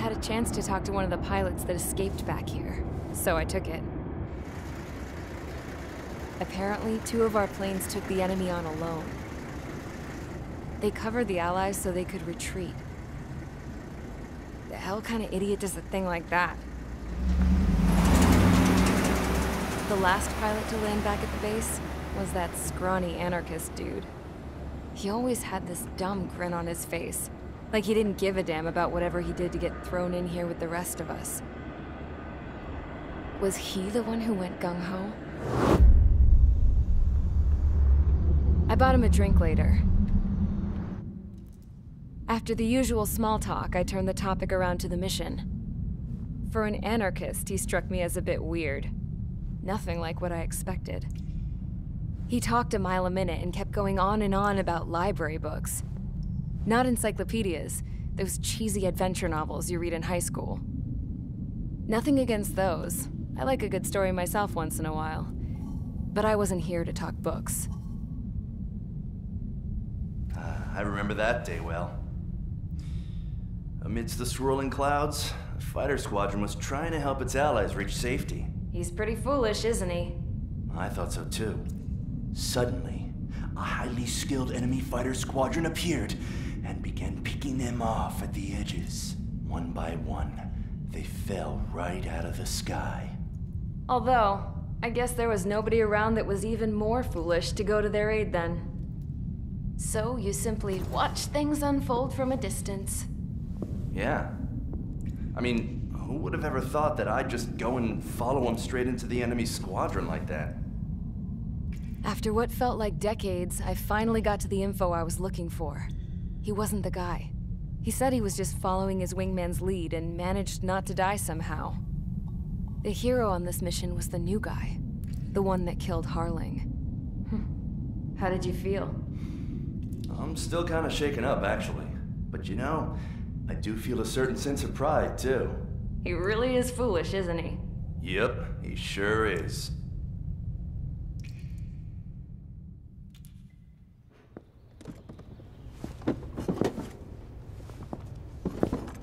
had a chance to talk to one of the pilots that escaped back here, so I took it. Apparently, 2 of our planes took the enemy on alone. They covered the Allies so they could retreat. The hell kind of idiot does a thing like that? The last pilot to land back at the base was that scrawny anarchist dude. He always had this dumb grin on his face, like he didn't give a damn about whatever he did to get thrown in here with the rest of us. Was he the one who went gung-ho? I bought him a drink later. After the usual small talk, I turned the topic around to the mission. For an anarchist, he struck me as a bit weird. Nothing like what I expected. He talked a mile a minute and kept going on and on about library books. Not encyclopedias, those cheesy adventure novels you read in high school. Nothing against those. I like a good story myself once in a while. But I wasn't here to talk books. I remember that day well. Amidst the swirling clouds, a fighter squadron was trying to help its allies reach safety. He's pretty foolish, isn't he? I thought so too. Suddenly, a highly skilled enemy fighter squadron appeared and began picking them off at the edges. One by one, they fell right out of the sky. Although, I guess there was nobody around that was even more foolish to go to their aid then. So you simply watch things unfold from a distance. Yeah. I mean, who would have ever thought that I'd just go and follow him straight into the enemy squadron like that? After what felt like decades, I finally got to the info I was looking for. He wasn't the guy. He said he was just following his wingman's lead and managed not to die somehow. The hero on this mission was the new guy. The one that killed Harling. How did you feel? I'm still kind of shaken up, actually. But you know, I do feel a certain sense of pride, too. He really is foolish, isn't he? Yep, he sure is.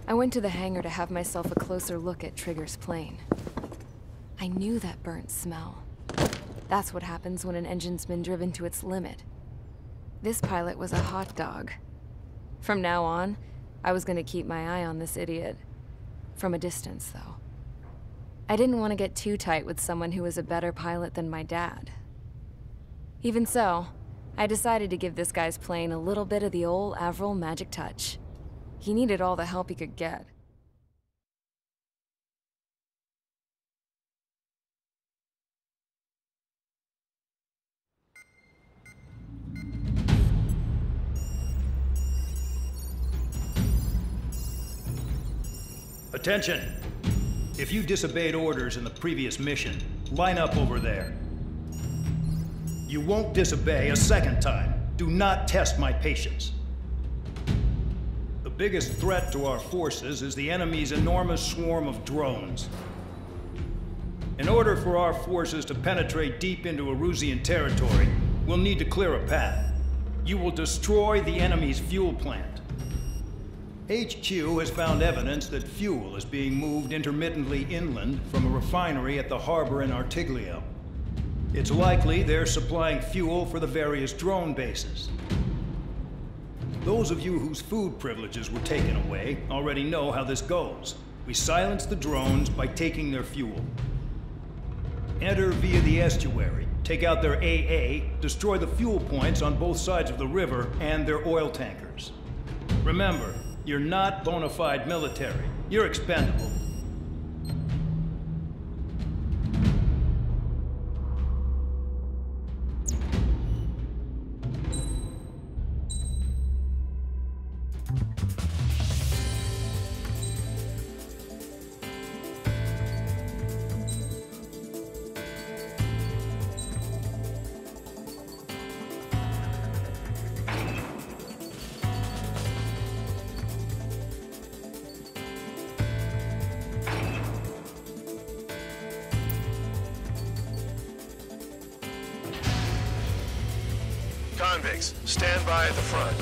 I went to the hangar to have myself a closer look at Trigger's plane. I knew that burnt smell. That's what happens when an engine's been driven to its limit. This pilot was a hot dog. From now on, I was gonna keep my eye on this idiot. From a distance, though. I didn't want to get too tight with someone who was a better pilot than my dad. Even so, I decided to give this guy's plane a little bit of the old Avril magic touch. He needed all the help he could get. Attention! If you disobeyed orders in the previous mission, line up over there. You won't disobey a second time. Do not test my patience. The biggest threat to our forces is the enemy's enormous swarm of drones. In order for our forces to penetrate deep into Erusian territory, we'll need to clear a path. You will destroy the enemy's fuel plant. HQ has found evidence that fuel is being moved intermittently inland from a refinery at the harbor in Artiglio. It's likely they're supplying fuel for the various drone bases. Those of you whose food privileges were taken away already know how this goes. We silence the drones by taking their fuel. Enter via the estuary, take out their AA, destroy the fuel points on both sides of the river and their oil tankers. Remember, you're not bona fide military. You're expendable. Convicts, stand by at the front.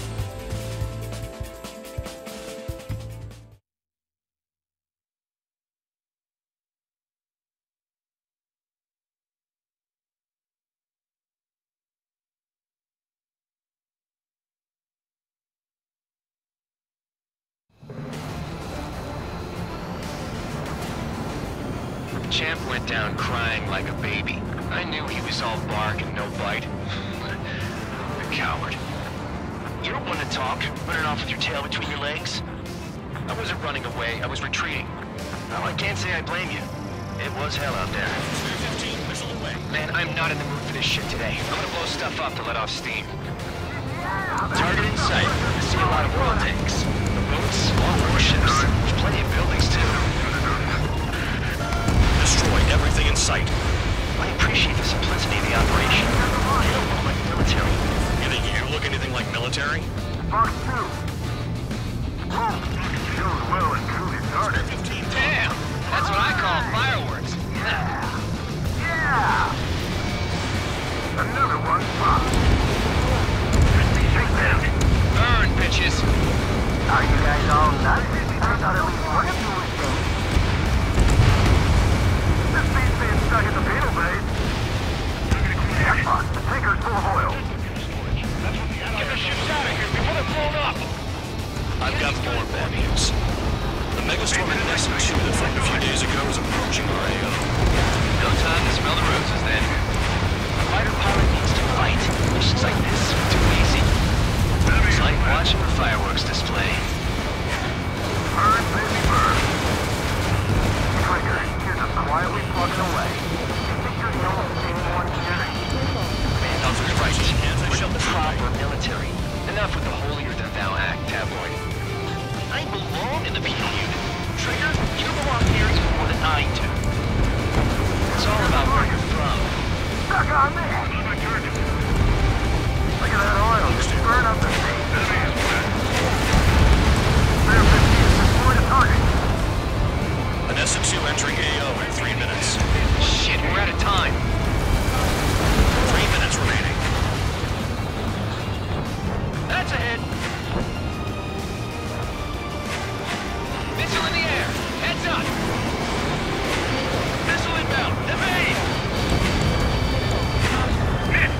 The champ went down crying like a baby. I knew he was all bark and no bite. The coward. You don't want to talk, running off with your tail between your legs? I wasn't running away, I was retreating. Well, I can't say I blame you. It was hell out there. 15 missile away. Man, I'm not in the mood for this shit today. I'm gonna blow stuff up to let off steam. Target in sight. I see a lot of oil tanks. The boats, all warships. There's plenty of buildings, too. Destroy everything in sight. I appreciate the simplicity of the operation. You don't look like military. You think you look anything like military? Mark 2. Oh, shows well and truly started. 15. Damn! That's what I call fireworks. Yeah! Another one popped. Shake them. Burn, bitches! Are you guys all nuts? I thought at least one of you was dead. This beast's being stuck in the beetle base. Jackpot, the tanker's full of oil. Get the ships out of here before they're blown up! I've got more bad news. The megastorm in SN2 that formed a few days ago is approaching our AO. No time to smell the roses, then. A fighter pilot needs to fight. Missions like this are too easy. It's like watching a fireworks display. Burn, baby, burn. Trigger, here's us quietly plugging away. You think you're the only thing one here? Man, Sounds you're right. right. Can't We're shut the the proper military. Enough with the holier-than-thou act, tabloid. I belong in the penal unit. Trigger, you belong here even more than I do. It's all about where you're from. Stuck on me! Look at that oil. Burn up the sea. Spare 15 is deployed to target. An SN2 entering AO in 3 minutes. Shit, we're out of time. 3 minutes remaining. That's a hit. Missile in the air. Heads up. Missile inbound. Evade. Hit.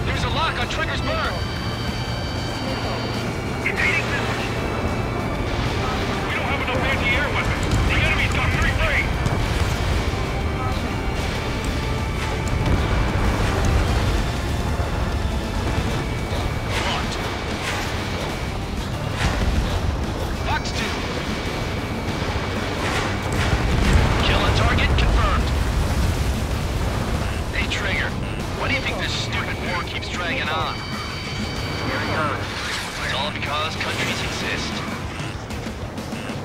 There's a lock on Trigger's burn. Evading missiles. We don't have enough anti-air weapons. The enemy's got 3 frames. Fox 2. Kill on target confirmed. Hey, Trigger. Why do you think this stupid war keeps dragging on? Here he goes. It's all because countries exist.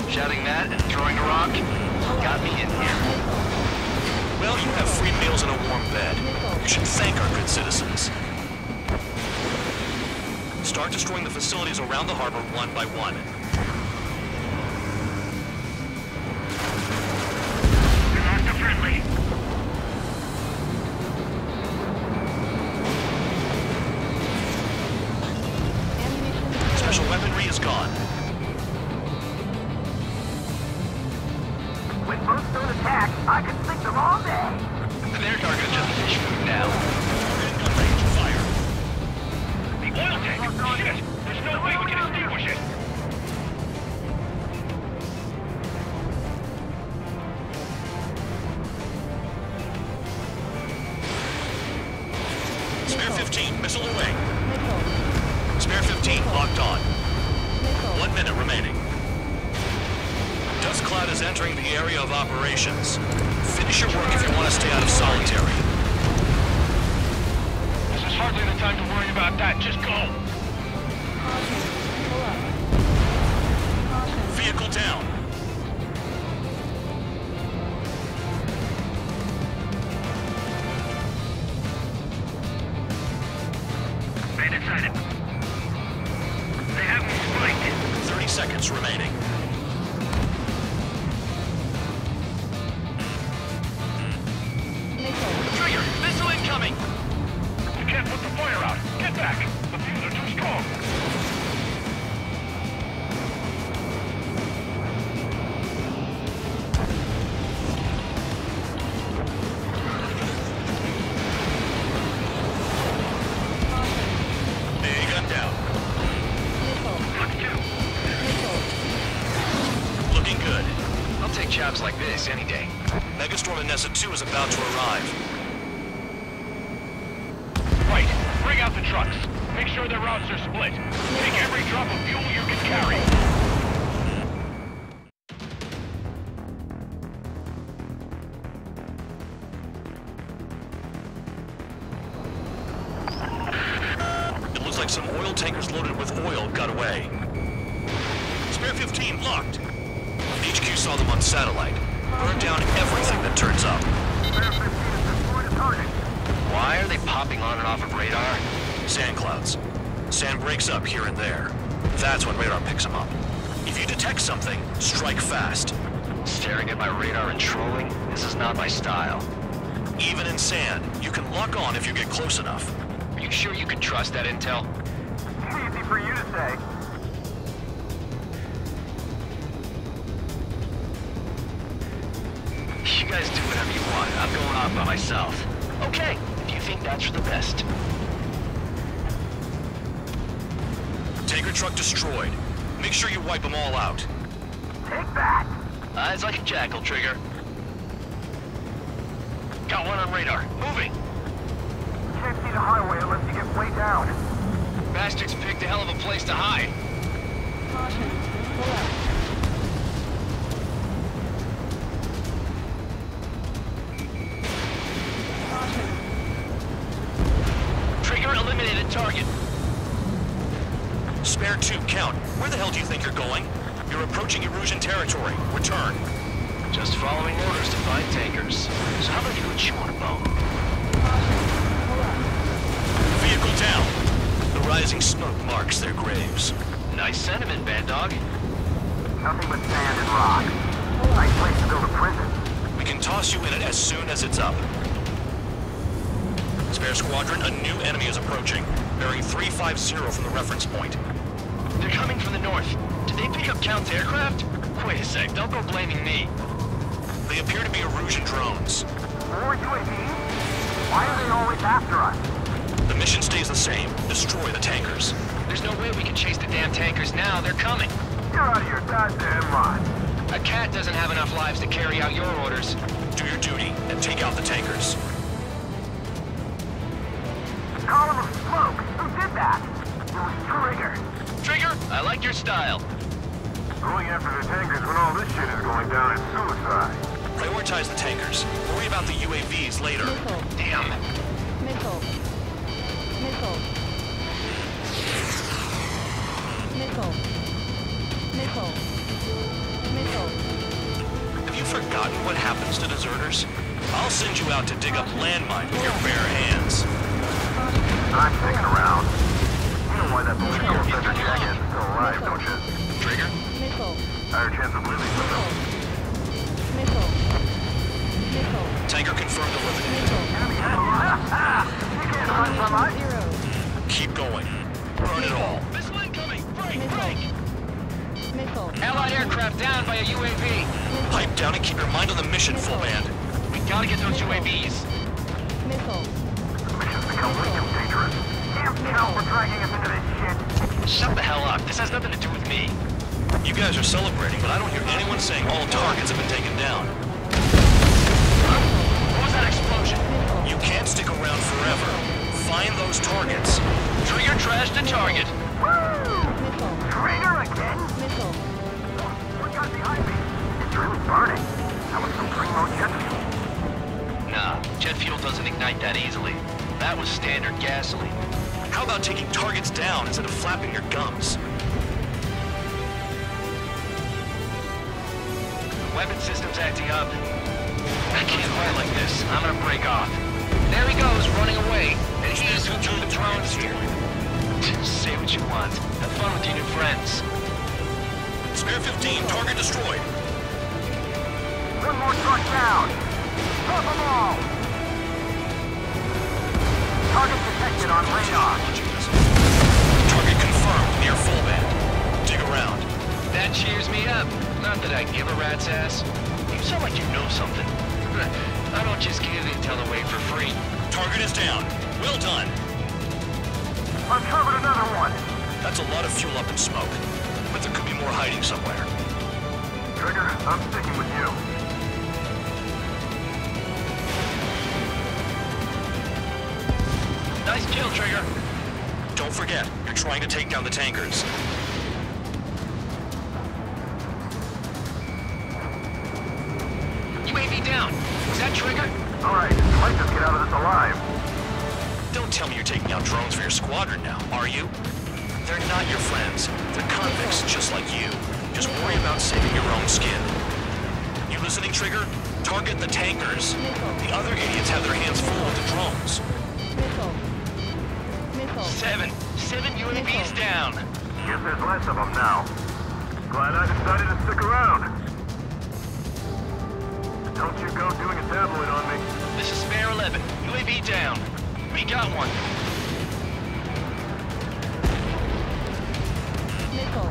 Shouting that and throwing a rock got me in here. Well, you have free meals and a warm bed. You should thank our good citizens. Start destroying the facilities around the harbor one by one. Not the friendly. Special weaponry is gone. When boats don't attack, I can sink them all day. Their target is just fish food now. Gun range, fire. The oil tank! Shit! There's no way we can extinguish it! Spare 15, missile away. Spare 15, locked on. 1 minute remaining. Dust cloud is entering the area of operations. Finish your work if you want to stay out of solitary. This is hardly the time to worry about that. Just go! Vehicle down. Stay inside it. They have me spiked. 30 seconds remaining. Trigger! Missile incoming! You can't put the fire out. Get back. The fuse are chaps like this any day. Megastorm and Nessa 2 is about to arrive. Right. Bring out the trucks. Make sure their routes are split. Take every drop of fuel you can carry. It looks like some oil tankers loaded with oil got away. Spare 15 locked. HQ saw them on satellite. Burn down everything that turns up. Spare 15 is destroyed a target. Why are they popping on and off of radar? Sand clouds. Sand breaks up here and there. That's when radar picks them up. If you detect something, strike fast. Staring at my radar and trolling? This is not my style. Even in sand, you can lock on if you get close enough. Are you sure you can trust that intel? Easy for you to say. You guys do whatever you want. I'm going off by myself. Okay, if you think that's for the best. Tanker truck destroyed. Make sure you wipe them all out. Take that. Eyes like a jackal, Trigger. Got one on radar. Moving. Can't see the highway unless you get way down. Bastards picked a hell of a place to hide. Caution. Pull up. Trigger eliminated target. Spare 2, count. Where the hell do you think you're going? You're approaching Erusian territory. Return. Just following orders to find tankers. So how about you chew on a bone? Vehicle down. The rising smoke marks their graves. Nice sentiment, Bad Dog. Nothing but sand and rock. Nice place to build a prison. We can toss you in it as soon as it's up. Spare squadron, a new enemy is approaching. Bearing 350 from the reference point. They're coming from the north. Did they pick up Count's aircraft? Wait a sec, don't go blaming me. They appear to be Erusian drones. More UAVs? Why are they always after us? The mission stays the same. Destroy the tankers. There's no way we can chase the damn tankers now. They're coming. You're out of your goddamn mind. A cat doesn't have enough lives to carry out your orders. Do your duty and take out the tankers. Column of smoke. Who did that? It was Trigger. Trigger, I like your style. Going after the tankers when all this shit is going down is suicide. Prioritize the tankers. Worry about the UAVs later. Missile. Damn. Missile. Missile. Missile. Missile. Missile. Have you forgotten what happens to deserters? I'll send you out to dig up landmines with your bare hands. I'm sticking around. You know why that militia offender jackass is still alive, don't you? Trigger? Missile. Higher chance of living with him. Missile. Missile. Tanker confirmed eliminated. Missile. Enemy you can't run from us. Zero. Keep going. Burn it all. Missile incoming! Break! Missile. Missile. Allied aircraft down by a UAV. Pipe down and keep your mind on the mission, full band. We gotta get those UAVs. Missile. Mission's become way too dangerous. Damn Cal for dragging us into this shit. Shut the hell up. This has nothing to do with me. You guys are celebrating, but I don't hear anyone saying all targets have been taken down. What was that explosion? You can't stick around forever. Find those targets. Trigger trashed the target. Woo! Missile. Trigger again? Missile. What got behind me? It's really burning. That was some primo jet fuel. Nah, jet fuel doesn't ignite that easily. That was standard gasoline. How about taking targets down instead of flapping your gums? Weapon system's acting up. I can't fight like this. I'm gonna break off. There he goes, running away. And he's who drew the drones here. Say what you want. Have fun with your new friends. Spare 15, target destroyed. One more truck down. Stop them all. Target detected on radar. Target confirmed near full band. Dig around. That cheers me up. Not that I give a rat's ass. You sound like you know something. I don't just give intel away for free. Target is down. Well done. Uncovered another one. That's a lot of fuel up in smoke. But there could be more hiding somewhere. Trigger, I'm sticking with you. Nice kill, Trigger. Don't forget, you're trying to take down the tankers. UAV down. Is that Trigger? Alright, let's just get out of this alive. Don't tell me you're taking out drones for your squadron now, are you? They're not your friends. They're convicts just like you. Just worry about saving your own skin. You listening, Trigger? Target the tankers. The other idiots have their hands full with the drones. Seven UAVs down. Guess there's less of them now. Glad I decided to stick around. Don't you go doing a tabloid on me. This is Spare 11. UAV down. We got one.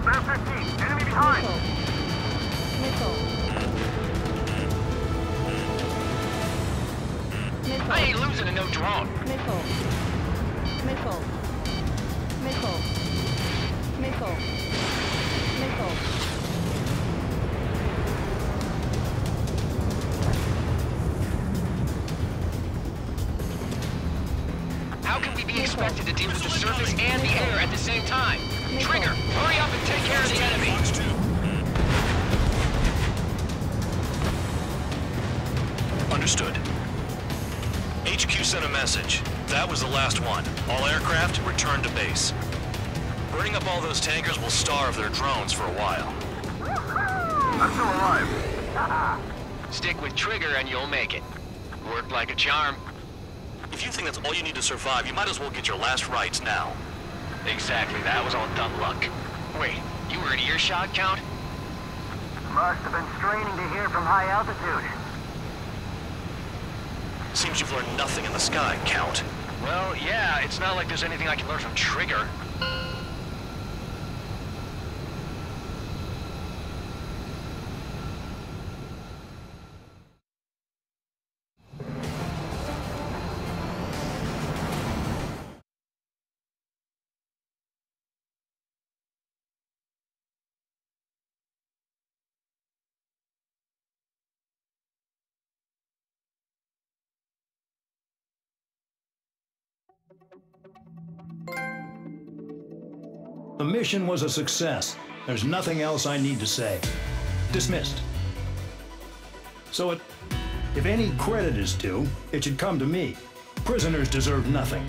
Spare 15, enemy behind. I ain't losing to no drone. How can we be expected to deal with the surface and the air at the same time? Trigger, hurry up and take care of the enemy. Understood. HQ sent a message. That was the last one. All aircraft, return to base. Burning up all those tankers will starve their drones for a while. I'm still alive. Stick with Trigger and you'll make it. Worked like a charm. If you think that's all you need to survive, you might as well get your last rites now. Exactly, that was all dumb luck. Wait, you were in earshot, Count? Must have been straining to hear from high altitude. Seems you've learned nothing in the sky, Count. Well, yeah, it's not like there's anything I can learn from Trigger. The mission was a success. There's nothing else I need to say. Dismissed. So if any credit is due, it should come to me. Prisoners deserve nothing.